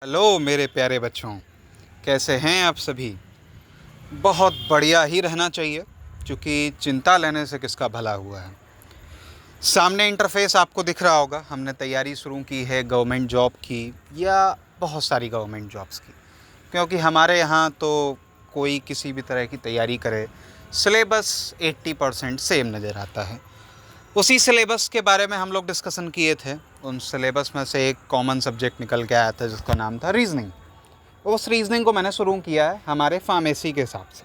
Hello मेरे प्यारे बच्चों, कैसे हैं आप सभी। बहुत बढ़िया ही रहना चाहिए, क्योंकि चिंता लेने से किसका भला हुआ है। सामने इंटरफेस आपको दिख रहा होगा। हमने तैयारी शुरू की है गवर्नमेंट जॉब की या बहुत सारी गवर्नमेंट जॉब्स की, क्योंकि हमारे यहाँ तो कोई किसी भी तरह की तैयारी करे, सिलेबस 80% सेम नज़र आता है। उसी सिलेबस के बारे में हम लोग डिस्कशन किए थे। उन सिलेबस में से एक कॉमन सब्जेक्ट निकल के आया था जिसका नाम था रीजनिंग। उस रीजनिंग को मैंने शुरू किया है हमारे फार्मेसी के हिसाब से।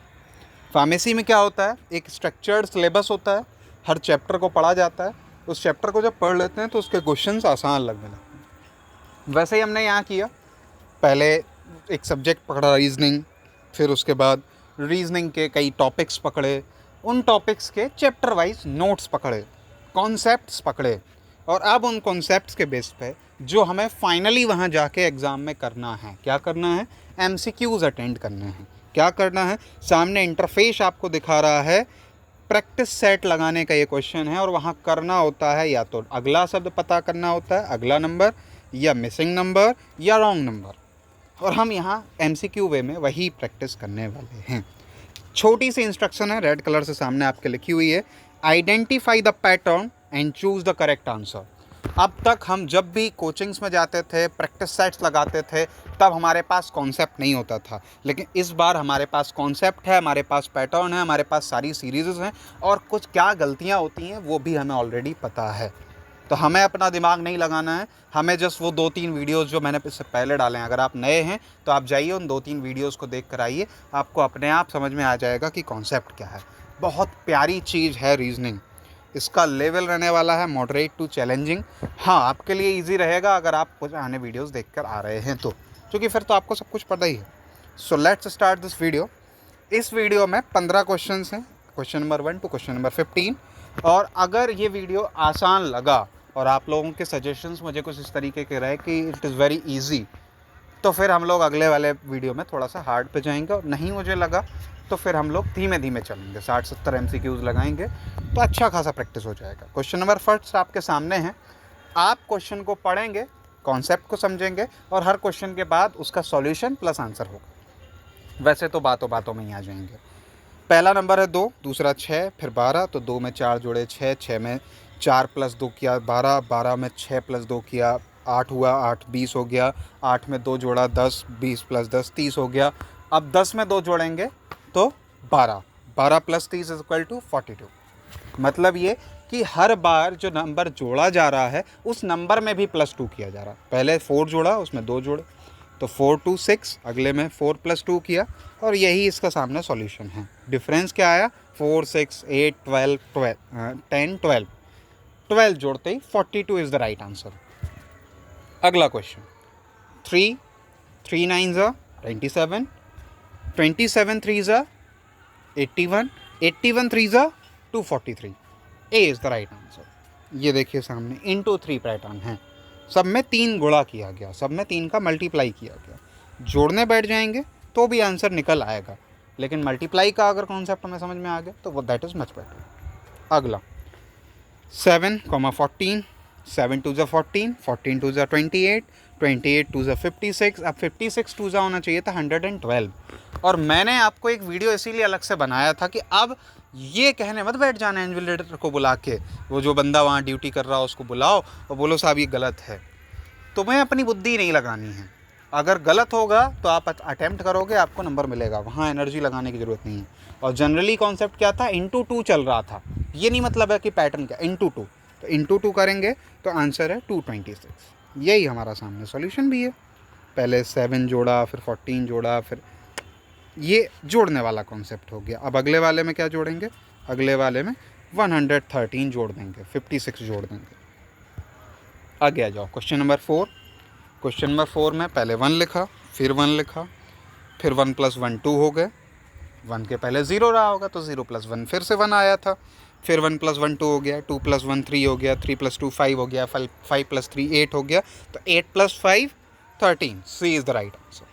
फार्मेसी में क्या होता है, एक स्ट्रक्चर्ड सिलेबस होता है, हर चैप्टर को पढ़ा जाता है। उस चैप्टर को जब पढ़ लेते हैं तो उसके क्वेश्चंस आसान लगने लगते हैं। वैसे ही हमने यहाँ किया। पहले एक सब्जेक्ट पकड़ा रीजनिंग, फिर उसके बाद रीजनिंग के कई टॉपिक्स पकड़े, उन टॉपिक्स के चैप्टर वाइज नोट्स पकड़े, कॉन्सेप्ट्स पकड़े, और अब उन कॉन्सेप्ट्स के बेस पे जो हमें फाइनली वहाँ जाके एग्ज़ाम में करना है, क्या करना है, एमसीक्यूज़ अटेंड करने हैं। क्या करना है, सामने इंटरफेस आपको दिखा रहा है, प्रैक्टिस सेट लगाने का ये क्वेश्चन है, और वहाँ करना होता है या तो अगला शब्द पता करना होता है, अगला नंबर, या मिसिंग नंबर, या रॉन्ग नंबर। और हम यहाँ एमसीक्यू वे में वही प्रैक्टिस करने वाले हैं। छोटी सी इंस्ट्रक्शन है, रेड कलर से सामने आपके लिखी हुई है, identify the pattern and choose the correct answer. अब तक हम जब भी कोचिंग्स में जाते थे, प्रैक्टिस सेट्स लगाते थे, तब हमारे पास कॉन्सेप्ट नहीं होता था। लेकिन इस बार हमारे पास कॉन्सेप्ट है, हमारे पास पैटर्न है, हमारे पास सारी सीरीज़ हैं, और कुछ क्या गलतियाँ होती हैं वो भी हमें ऑलरेडी पता है। तो हमें अपना दिमाग नहीं लगाना है, हमें जस्ट वो 2-3 वीडियोस जो मैंने इससे पहले डाले हैं, अगर आप नए हैं तो आप जाइए उन 2-3 वीडियोस को देख कर आइए, आपको अपने आप समझ में आ जाएगा कि कॉन्सेप्ट क्या है। बहुत प्यारी चीज़ है रीजनिंग। इसका लेवल रहने वाला है मॉडरेट टू चैलेंजिंग। हाँ, आपके लिए ईजी रहेगा अगर आप कुछ आने वीडियोज़ देख कर आ रहे हैं तो, क्योंकि फिर तो आपको सब कुछ पता ही है। So let's start this video. इस वीडियो में 15 क्वेश्चन हैं, question number 1 to question number 15। और अगर ये वीडियो आसान लगा और आप लोगों के सजेशंस मुझे कुछ इस तरीके के रहे कि इट इज़ वेरी इजी, तो फिर हम लोग अगले वाले वीडियो में थोड़ा सा हार्ड पे जाएंगे। और नहीं मुझे लगा तो फिर हम लोग धीमे धीमे चलेंगे, 60-70 MCQs लगाएंगे तो अच्छा खासा प्रैक्टिस हो जाएगा। क्वेश्चन नंबर फर्स्ट आपके सामने है। आप क्वेश्चन को पढ़ेंगे, कॉन्सेप्ट को समझेंगे, और हर क्वेश्चन के बाद उसका सॉल्यूशन प्लस आंसर होगा। वैसे तो बातों बातों में ही आ जाएंगे। पहला नंबर है 2, दूसरा 6, फिर 12। तो 2 में 4 जोड़े 6, 6 में 4 + 2 किया 12, 12 में 6 + 2 किया 8 हुआ, 8 20 हो गया, 8 में 2 जोड़ा 10, 20 + 10 30 हो गया। अब 10 में 2 जोड़ेंगे तो 12, 12 + 30 = 42। मतलब ये कि हर बार जो नंबर जोड़ा जा रहा है उस नंबर में भी +2 किया जा रहा है। पहले 4 जोड़ा, उसमें 2 जोड़े, तो 4 2 6, अगले में 4 + 2 किया, और यही इसका सामने सॉल्यूशन है। डिफरेंस क्या आया, 4 6 8 12 10 12, 12 जोड़ते ही 42 इज़ द राइट आंसर। अगला question, 3 3 9 27, 27 3 81, 81 3 243, A is the right answer. ये देखिए सामने इंटू 3 पैटर्न है, सब में 3 गुणा किया गया, सब में 3 का मल्टीप्लाई किया गया। जोड़ने बैठ जाएंगे तो भी आंसर निकल आएगा, लेकिन मल्टीप्लाई का अगर कॉन्सेप्ट हमें समझ में आ गया तो वो दैट इज़ मच बेटर। अगला 7, 14, 7 2 14, 14 2 28, 28 2 56। अब 56 2 होना चाहिए था 112। और मैंने आपको एक वीडियो इसीलिए अलग से बनाया था कि अब ये कहने मत बैठ जाना इन्विजिलेटर को बुला के, वो जो बंदा वहाँ ड्यूटी कर रहा हो उसको बुलाओ और बोलो साहब ये गलत है। तुम्हें अपनी बुद्धि नहीं लगानी है। अगर गलत होगा तो आप अटेम्प्ट करोगे, आपको नंबर मिलेगा, वहाँ एनर्जी लगाने की ज़रूरत नहीं है। और जनरली कॉन्सेप्ट क्या था, इंटू 2 चल रहा था। ये नहीं मतलब है कि पैटर्न क्या, इंटू 2, तो इंटू 2 करेंगे तो आंसर है 226। यही हमारा सामने सॉल्यूशन भी है। पहले 7 जोड़ा, फिर 14 जोड़ा, फिर ये जोड़ने वाला कॉन्सेप्ट हो गया। अब अगले वाले में क्या जोड़ेंगे, अगले वाले में 113 जोड़ देंगे, 56 जोड़ देंगे। आगे आ जाओ, क्वेश्चन नंबर 4। क्वेश्चन नंबर 4 में पहले 1 लिखा, फिर 1 लिखा, फिर 1 + 1 2 हो गए। 1 के पहले 0 रहा होगा तो 0 + 1 फिर से 1 आया था, फिर 1 + 1 2 हो गया, 2 + 1 3 हो गया, 3 + 2 5 हो गया, 5 + 3 8 हो गया, तो 8 + 5 13, C is the right answer.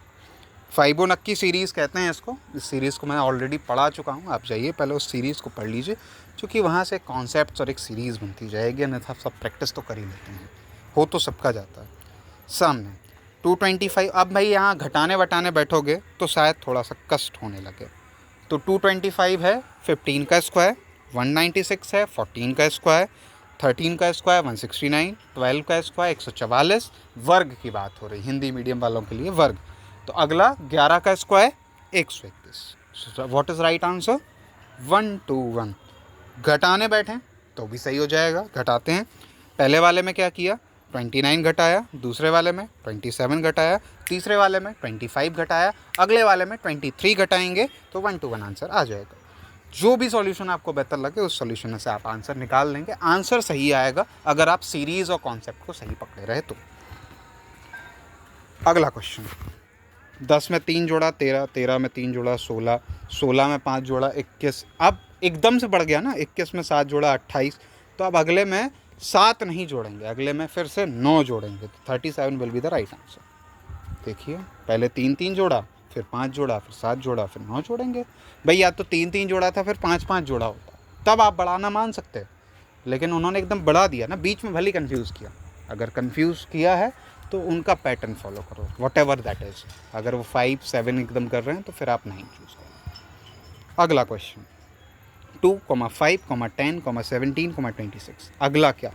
Fibonacci series कहते हैं इसको। इस सीरीज़ को मैं ऑलरेडी पढ़ा चुका हूँ, आप जाइए पहले उस सीरीज़ को पढ़ लीजिए, क्योंकि वहाँ से कॉन्सेप्ट्स और एक सीरीज़ बनती जाएगी, अन्यथा सब प्रैक्टिस तो कर ही लेते हैं, हो तो सबका जाता है। सामने 225। अब भाई यहाँ घटाने वटाने बैठोगे तो शायद थोड़ा सा कष्ट होने लगे। तो 225 है 15 का स्क्वायर, 196 है 14 का स्क्वायर, 13 का स्क्वायर 169, 12 का स्क्वायर 144। वर्ग की बात हो रही, हिंदी मीडियम वालों के लिए वर्ग। तो अगला 11 का square 121। What is right answer? 121। घटाने बैठें तो भी सही हो जाएगा। घटाते हैं, पहले वाले में क्या किया, 29 घटाया, दूसरे वाले में 27 घटाया, तीसरे वाले में 25 घटाया, अगले वाले में 23 घटाएंगे तो 121 आंसर आ जाएगा। जो भी सॉल्यूशन आपको बेहतर लगे उस सॉल्यूशन से आप आंसर निकाल लेंगे। आंसर सही आएगा अगर आप सीरीज़ और कॉन्सेप्ट को सही पकड़े रहे तो। अगला क्वेश्चन, 10 में 3 जोड़ा 13, 13 में 3 जोड़ा 16, 16 में 5 जोड़ा 21। अब एकदम से बढ़ गया ना, 21 में 7 जोड़ा 28। तो अब अगले में 7 नहीं जोड़ेंगे, अगले में फिर से 9 जोड़ेंगे। तो 37 will be the right answer. देखिए, पहले 3 3 जोड़ा, फिर 5 जोड़ा, फिर 7 जोड़ा, फिर 9 जोड़ेंगे। भाई या तो 3 3 जोड़ा था फिर 5 5 जोड़ा होता, तब आप बढ़ाना मान सकते, लेकिन उन्होंने एकदम बढ़ा दिया ना, बीच में भले कंफ्यूज किया। अगर कंफ्यूज किया है तो उनका पैटर्न फॉलो करो, वट एवर दैट इज़। अगर वो 5 7 एकदम कर रहे हैं तो फिर आप 9 चूज़ करो। अगला क्वेश्चन, 2, 5, 10, 17, 26। अगला क्या,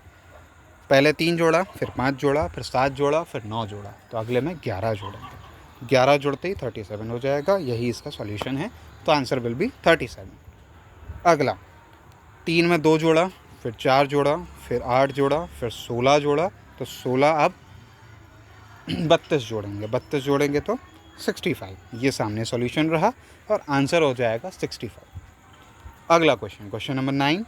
पहले 3 जोड़ा, फिर 5 जोड़ा, फिर 7 जोड़ा, फिर 9 जोड़ा। तो अगले में 11 जोड़ेंगे। 11 जोड़ते ही 37 हो जाएगा। यही इसका सॉल्यूशन है। तो आंसर विल बी 37। अगला, 3 में 2 जोड़ा, फिर 4 जोड़ा, फिर 8 जोड़ा, फिर 16 जोड़ा। तो 16 अब 32 जोड़ेंगे, 32 जोड़ेंगे तो 65। ये सामने सॉल्यूशन रहा और आंसर हो जाएगा 65। अगला क्वेश्चन, क्वेश्चन नंबर 9,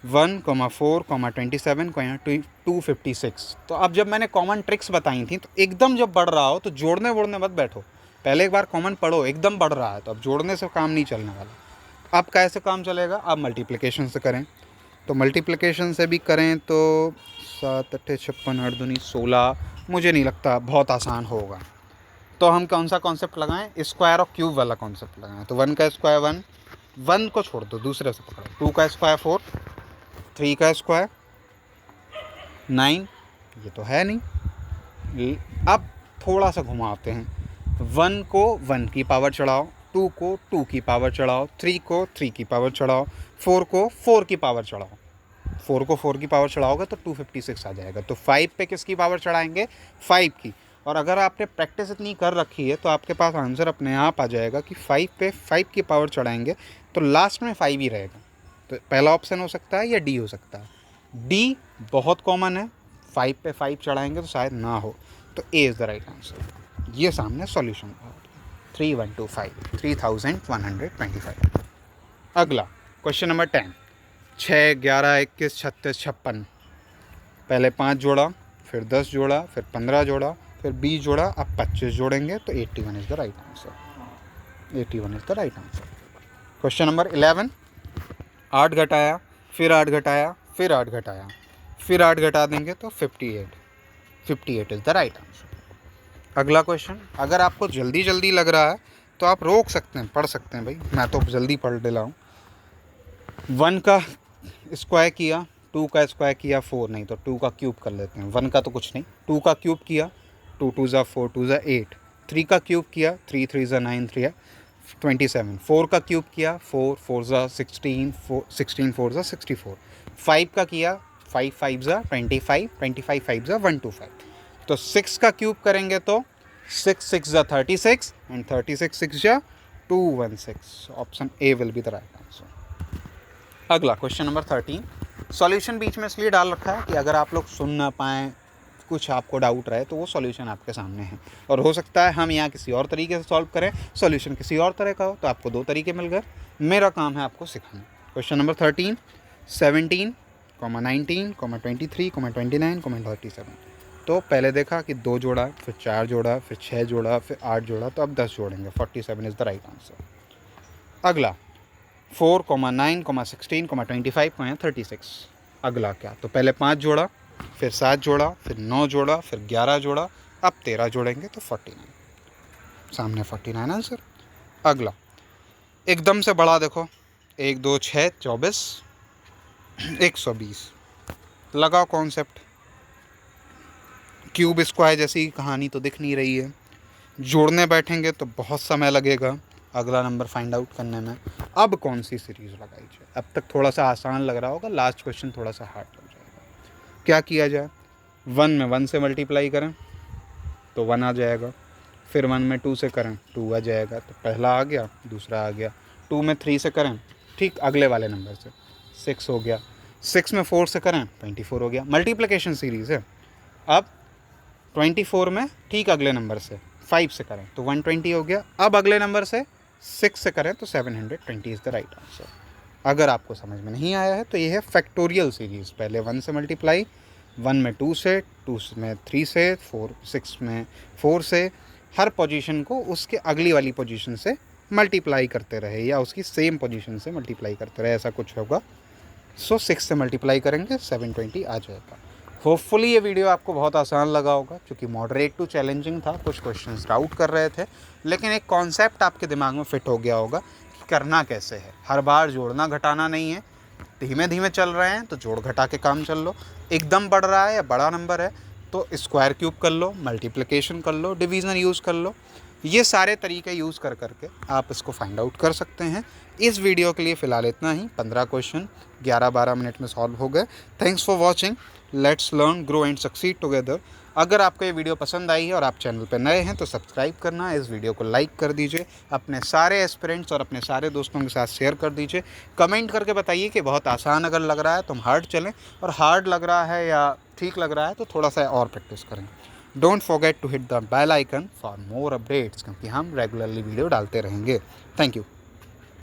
1, 4, 27, 256। तो अब जब मैंने कॉमन ट्रिक्स बताई थी तो एकदम जब बढ़ रहा हो तो जोड़ने वोड़ने मत बैठो, पहले एक बार कॉमन पढ़ो। एकदम बढ़ रहा है तो अब जोड़ने से काम नहीं चलने वाला। अब कैसे काम चलेगा, अब मल्टीप्लिकेशन से करें। तो मल्टीप्लिकेशन से भी करें तो 7 8 56 8 दूनी 16, मुझे नहीं लगता बहुत आसान होगा। तो हम कौन सा कॉन्सेप्ट लगाएं, स्क्वायर और क्यूब वाला कॉन्सेप्ट लगाएं। तो 1 का स्क्वायर 1, 1 को छोड़ दो, दूसरे से पकड़ो। 2 का स्क्वायर 4, 3 का स्क्वायर 9, ये तो है नहीं। अब थोड़ा सा घुमाते हैं, 1 को 1 की पावर चढ़ाओ, 2 को 2 की पावर चढ़ाओ, 3 को 3 की पावर चढ़ाओ, 4 को 4 की पावर चढ़ाओ। 4 को 4 की पावर चढ़ाओगे तो 256 आ जाएगा। तो 5 पे किसकी पावर चढ़ाएंगे, 5 की। और अगर आपने प्रैक्टिस इतनी कर रखी है तो आपके पास आंसर अपने आप आ जाएगा कि 5 पे 5 की पावर चढ़ाएंगे तो लास्ट में 5 ही रहेगा। तो पहला ऑप्शन हो सकता है या डी हो सकता है। डी बहुत कॉमन है, 5 पे 5 चढ़ाएंगे तो शायद ना हो। तो A is the right answer. ये सामने सॉल्यूशन 3125, 3125। अगला क्वेश्चन नंबर 10, 6, 11, 21, 36, 56। पहले 5 जोड़ा, फिर 10 जोड़ा, फिर 15 जोड़ा, फिर 20 जोड़ा, अब 25 जोड़ेंगे तो 81 is the right answer. 81 is the right answer. Question number 11, 8 घटाया, फिर 8 घटाया, फिर 8 घटाया, फिर 8 घटा देंगे तो 58। 58 इज़ द राइट आंसर। अगला क्वेश्चन, अगर आपको जल्दी जल्दी लग रहा है तो आप रोक सकते हैं, पढ़ सकते हैं। भाई मैं तो जल्दी पढ़ ले रहा हूँ। 1 का स्क्वायर किया, 2 का स्क्वायर किया 4, नहीं तो 2 का क्यूब कर लेते हैं। 1 का तो कुछ नहीं, 2 का क्यूब किया, 2 2 ज़ा 4, 2 ज़ा 8। 3 का क्यूब किया, 3 3 ज़ा 9, 3 27। 4 का क्यूब किया, 4 4 ज़ा 16, 16 4 ज़ा 64। 5 का किया, 5 5 ज़ा 25, 25 5 ज़ा 125। तो 6 का क्यूब करेंगे तो 6 6 ज़ा 36 एंड 36 6 ज़ा 216। Option A will be the right answer. अगला क्वेश्चन नंबर 13, सॉल्यूशन बीच में इसलिए डाल रखा है कि अगर आप लोग सुन ना पाएँ, कुछ आपको डाउट रहे तो वो सॉल्यूशन आपके सामने है। और हो सकता है हम यहाँ किसी और तरीके से सॉल्व करें, सॉल्यूशन किसी और तरह का हो, तो आपको 2 तरीके मिल गए। मेरा काम है आपको सिखाना। Question number 13, 17, 19, 23, 29, 37। तो पहले देखा कि 2 जोड़ा, फिर 4 जोड़ा, फिर 6 जोड़ा, फिर 8 जोड़ा, तो अब 10 जोड़ेंगे। 47 इज़ द राइट आंसर। अगला 4, 9, 16, 25, 36। अगला क्या, तो पहले 5 जोड़ा, फिर 7 जोड़ा, फिर 9 जोड़ा, फिर 11 जोड़ा, अब 13 जोड़ेंगे तो 49। सामने 49 आंसर। अगला एकदम से बड़ा देखो, 1 2 6 24, 120। लगाओ कॉन्सेप्ट। क्यूब स्क्वायर जैसी कहानी तो दिख नहीं रही है। जोड़ने बैठेंगे तो बहुत समय लगेगा अगला नंबर फाइंड आउट करने में। अब कौन सी सीरीज़ लगाई जाए? अब तक थोड़ा सा आसान लग रहा होगा, लास्ट क्वेश्चन थोड़ा सा हार्ड लग जाएगा। क्या किया जाए? 1 में 1 से मल्टीप्लाई करें तो 1 आ जाएगा, फिर 1 में 2 से करें 2 आ जाएगा, तो पहला आ गया, दूसरा आ गया। 2 में 3 से करें ठीक अगले वाले नंबर से 6 हो गया, 6 में 4 से करें 24 हो गया। मल्टीप्लिकेशन सीरीज़ है। अब 24 में ठीक अगले नंबर से 5 से करें तो 120 हो गया। अब अगले नंबर से 6 से करें तो 720 इज़ द राइट आंसर। अगर आपको समझ में नहीं आया है तो ये है फैक्टोरियल सीरीज़। पहले 1 से मल्टीप्लाई, 1 में 2 से, 2 में 3 से, 6 में 4 से, हर पोजीशन को उसके अगली वाली पोजीशन से मल्टीप्लाई करते रहे या उसकी सेम पोजीशन से मल्टीप्लाई करते रहे, ऐसा कुछ होगा। 6 से मल्टीप्लाई करेंगे 720 आ जाएगा। होपफुली ये वीडियो आपको बहुत आसान लगा होगा, क्योंकि मॉडरेट टू चैलेंजिंग था। कुछ क्वेश्चंस डाउट कर रहे थे, लेकिन एक कॉन्सेप्ट आपके दिमाग में फिट हो गया होगा कि करना कैसे है। हर बार जोड़ना घटाना नहीं है, धीमे धीमे चल रहे हैं तो जोड़ घटा के काम चल लो। एकदम बढ़ रहा है या बड़ा नंबर है तो स्क्वायर क्यूब कर लो, मल्टीप्लिकेशन कर लो, डिवीज़न यूज़ कर लो। ये सारे तरीके यूज़ कर करके आप इसको फाइंड आउट कर सकते हैं। इस वीडियो के लिए फ़िलहाल इतना ही। 15 क्वेश्चन 11-12 मिनट में सॉल्व हो गए। Thanks for watching. Let's learn, grow and succeed together. अगर आपको ये वीडियो पसंद आई है और आप चैनल पर नए हैं तो सब्सक्राइब करना, इस वीडियो को लाइक कर दीजिए, अपने सारे एस्पिरेंट्स और अपने सारे दोस्तों के साथ शेयर कर दीजिए। कमेंट करके बताइए कि बहुत आसान अगर लग रहा है तो हम हार्ड चलें, और हार्ड लग रहा है या ठीक लग रहा है तो थोड़ा सा और प्रैक्टिस करें। Don't forget to hit the bell icon for more updates, क्योंकि हम रेगुलरली वीडियो डालते रहेंगे। Thank you.